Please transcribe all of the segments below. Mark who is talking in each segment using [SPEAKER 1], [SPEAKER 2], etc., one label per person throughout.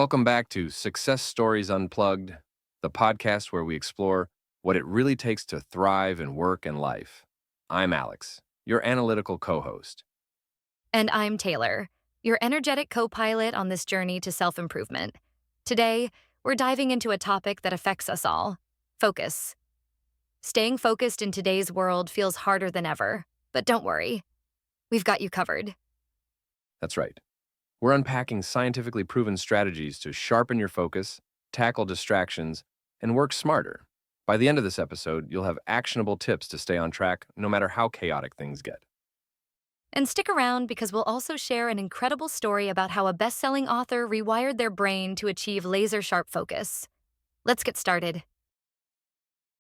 [SPEAKER 1] Welcome back to Success Stories Unplugged, the podcast where we explore what it really takes to thrive in work and life. I'm Alex, your analytical co host.
[SPEAKER 2] And I'm Taylor, your energetic co pilot on this journey to self improvement. Today, we're diving into a topic that affects us all: focus. Staying focused in today's world feels harder than ever, but don't worry, we've got you covered.
[SPEAKER 1] That's right. We're unpacking scientifically proven strategies to sharpen your focus, tackle distractions, and work smarter. By the end of this episode, you'll have actionable tips to stay on track no matter how chaotic things get.
[SPEAKER 2] And stick around because we'll also share an incredible story about how a best selling author rewired their brain to achieve laser sharp focus. Let's get started.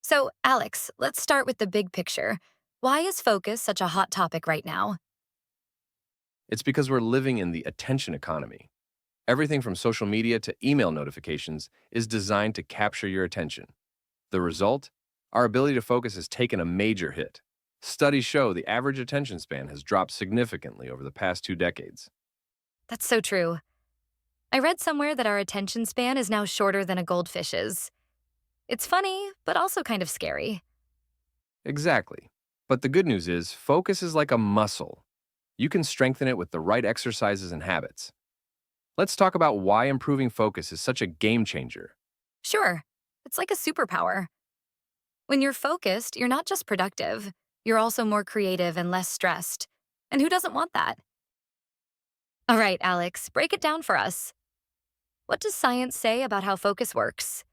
[SPEAKER 2] So, Alex, let's start with the big picture. Why is focus such a hot topic right now?
[SPEAKER 1] It's because we're living in the attention economy. Everything from social media to email notifications is designed to capture your attention. The result? Our ability to focus has taken a major hit. Studies show the average attention span has dropped significantly over the past 2 decades.
[SPEAKER 2] That's so true. I read somewhere that our attention span is now shorter than a goldfish's. It's funny, but also kind of scary.
[SPEAKER 1] Exactly. But the good news is, focus is like a muscle. You can strengthen it with the right exercises and habits. Let's talk about why improving focus is such a game changer.
[SPEAKER 2] Sure, it's like a superpower. When you're focused, you're not just productive, you're also more creative and less stressed. And who doesn't want that? All right, Alex, break it down for us. What does science say about how focus works?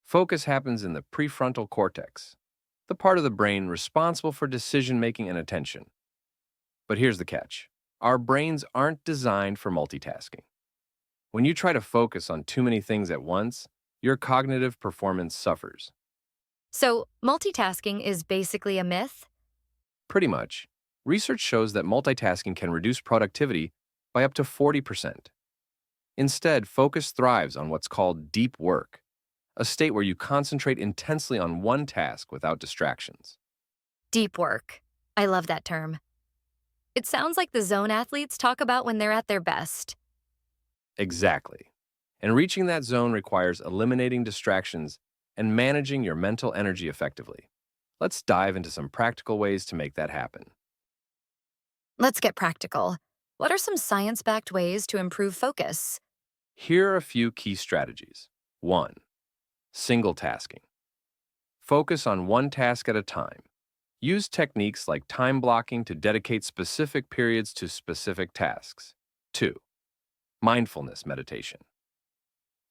[SPEAKER 1] Focus happens in the prefrontal cortex, the part of the brain responsible for decision making and attention. But here's the catch: our brains aren't designed for multitasking. When you try to focus on too many things at once, your cognitive performance suffers.
[SPEAKER 2] So, multitasking is basically a myth?
[SPEAKER 1] Pretty much. Research shows that multitasking can reduce productivity by up to 40%. Instead, focus thrives on what's called deep work, a state where you concentrate intensely on one task without distractions.
[SPEAKER 2] Deep work. I love that term. It sounds like the zone athletes talk about when they're at their best.
[SPEAKER 1] Exactly. And reaching that zone requires eliminating distractions and managing your mental energy effectively. Let's dive into some practical ways to make that happen.
[SPEAKER 2] Let's get practical. What are some science backed ways to improve focus?
[SPEAKER 1] Here are a few key strategies. 1. Single tasking. Focus on one task at a time. Use techniques like time blocking to dedicate specific periods to specific tasks. 2. Mindfulness meditation.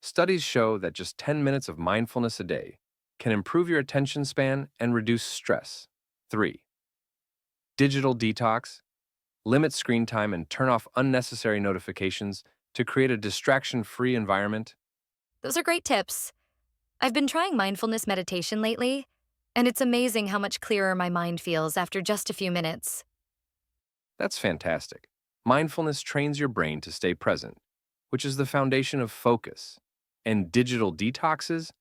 [SPEAKER 1] Studies show that just 10 minutes of mindfulness a day can improve your attention span and reduce stress. 3. Digital detox. Limit screen time and turn off unnecessary notifications to create a distraction-free environment.
[SPEAKER 2] Those are great tips. I've been trying mindfulness meditation lately, and it's amazing how much clearer my mind feels after just a few minutes.
[SPEAKER 1] That's fantastic. Mindfulness trains your brain to stay present, which is the foundation of focus. And digital detoxes?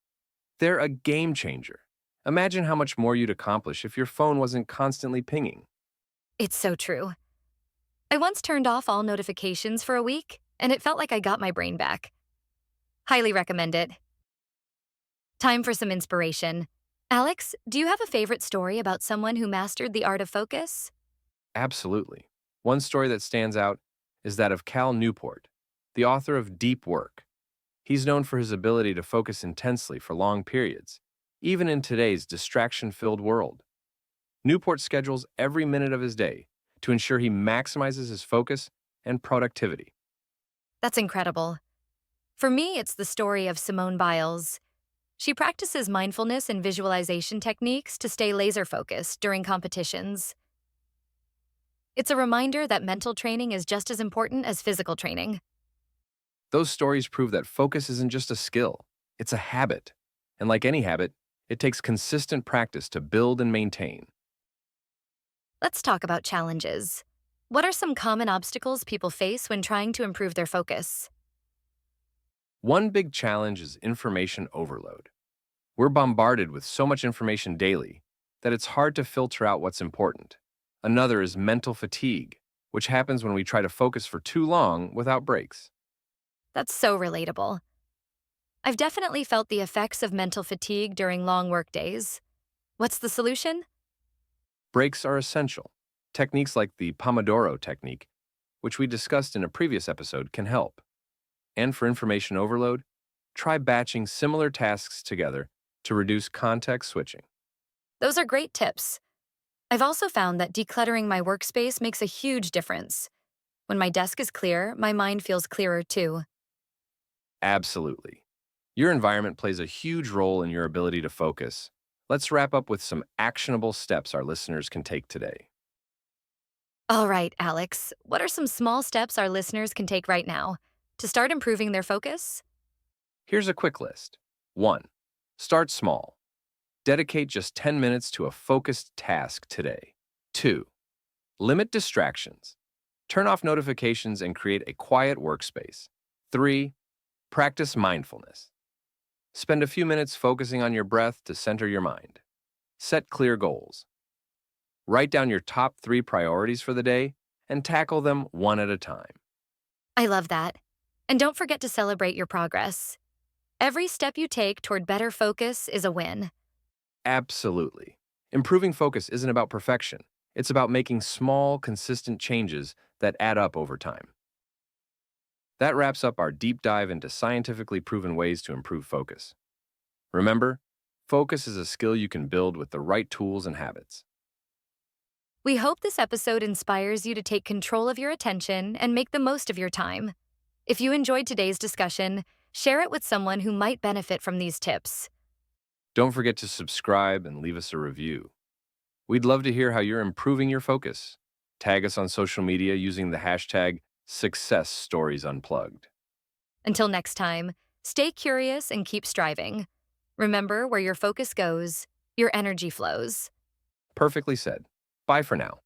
[SPEAKER 1] They're a game changer. Imagine how much more you'd accomplish if your phone wasn't constantly pinging.
[SPEAKER 2] It's so true. I once turned off all notifications for a week, and it felt like I got my brain back. Highly recommend it. Time for some inspiration. Alex, do you have a favorite story about someone who mastered the art of focus?
[SPEAKER 1] Absolutely. One story that stands out is that of Cal Newport, the author of Deep Work. He's known for his ability to focus intensely for long periods, even in today's distraction-filled world. Newport schedules every minute of his day to ensure he maximizes his focus and productivity.
[SPEAKER 2] That's incredible. For me, it's the story of Simone Biles. She practices mindfulness and visualization techniques to stay laser focused during competitions. It's a reminder that mental training is just as important as physical training.
[SPEAKER 1] Those stories prove that focus isn't just a skill, it's a habit. And like any habit, it takes consistent practice to build and maintain.
[SPEAKER 2] Let's talk about challenges. What are some common obstacles people face when trying to improve their focus?
[SPEAKER 1] One big challenge is information overload. We're bombarded with so much information daily that it's hard to filter out what's important. Another is mental fatigue, which happens when we try to focus for too long without breaks.
[SPEAKER 2] That's so relatable. I've definitely felt the effects of mental fatigue during long work days. What's the solution?
[SPEAKER 1] Breaks are essential. Techniques like the Pomodoro Technique, which we discussed in a previous episode, can help. And for information overload, try batching similar tasks together to reduce context switching.
[SPEAKER 2] Those are great tips. I've also found that decluttering my workspace makes a huge difference. When my desk is clear, my mind feels clearer too.
[SPEAKER 1] Absolutely. Your environment plays a huge role in your ability to focus. Let's wrap up with some actionable steps our listeners can take today.
[SPEAKER 2] All right, Alex, what are some small steps our listeners can take right now to start improving their focus?
[SPEAKER 1] Here's a quick list. 1. Start small. Dedicate just 10 minutes to a focused task today. 2. Limit distractions. Turn off notifications and create a quiet workspace. 3. Practice mindfulness. Spend a few minutes focusing on your breath to center your mind. Set clear goals. Write down your top 3 priorities for the day and tackle them one at a time.
[SPEAKER 2] I love that. And don't forget to celebrate your progress. Every step you take toward better focus is a win.
[SPEAKER 1] Absolutely. Improving focus isn't about perfection. It's about making small, consistent changes that add up over time. That wraps up our deep dive into scientifically proven ways to improve focus. Remember, focus is a skill you can build with the right tools and habits.
[SPEAKER 2] We hope this episode inspires you to take control of your attention and make the most of your time. If you enjoyed today's discussion, share it with someone who might benefit from these tips.
[SPEAKER 1] Don't forget to subscribe and leave us a review. We'd love to hear how you're improving your focus. Tag us on social media using the hashtag Success Stories Unplugged.
[SPEAKER 2] Until next time, stay curious and keep striving. Remember, where your focus goes, your energy flows.
[SPEAKER 1] Perfectly said. Bye for now.